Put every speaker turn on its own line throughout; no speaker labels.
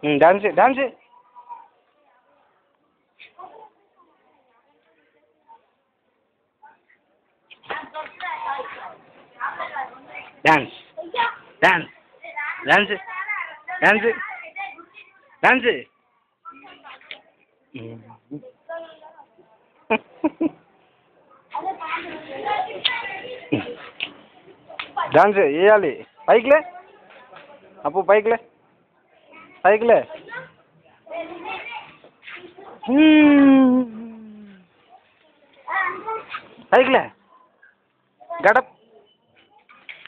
Dance dance dance dance dance dance dance dance వేయాలి పైకిలే అప్పు పైకిలే పైకిలే పైకిలే గడప్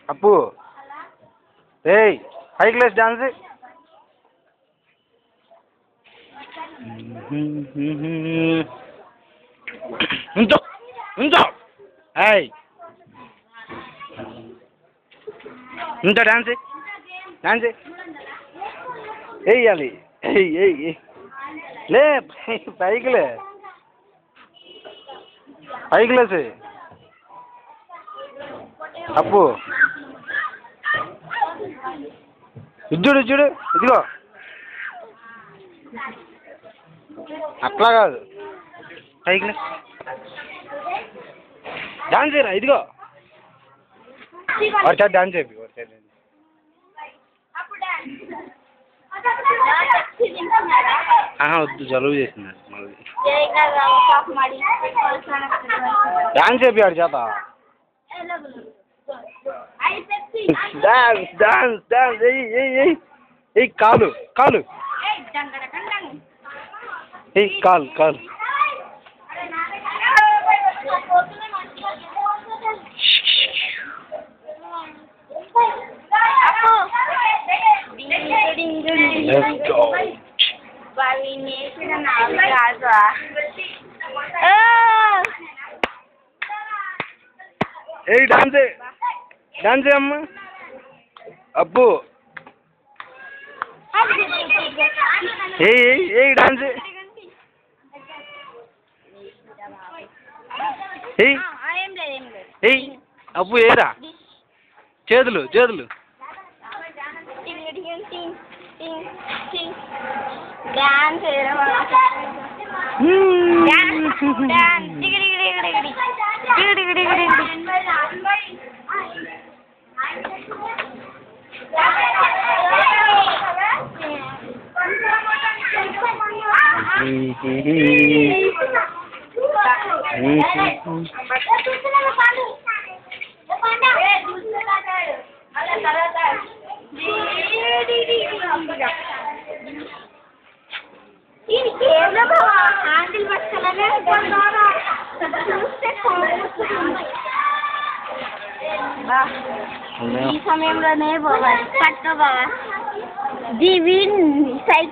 అప్పు ఏయ్ పైకిలేసి డాన్స్ ఉంచో ఉంచో ఏయ్ ఉంచో డాన్స్ డాన్స్ వేయాలి ఏయ్ ఏయ్ లే పైకిలే పైకిలేసి అప్పు ఇచ్చుడు ఇచ్చుడు ఇదిగో అట్లా కాదు పైకిలే డాన్స్ చేయరా ఇదిగో ఒకసారి డాన్స్ చేయి ఒకసారి వద్దు జలుబు చేసింది మళ్ళీ డాన్స్ చేపియాడు చేత డాన్స్ డాన్స్ డాన్స్ ఎయ్ కాలు కాలు ఎయ్ కాలు కాలు Let's go. Hey, dance, dance, amma. Abbu. Hey, hey, hey, dance. Hey. Hey, Abbu, era. Chedulu, chedulu.
Dance, ఈ సమయంలోనే బాబా పట్టు బాబా జీవి సైకిల్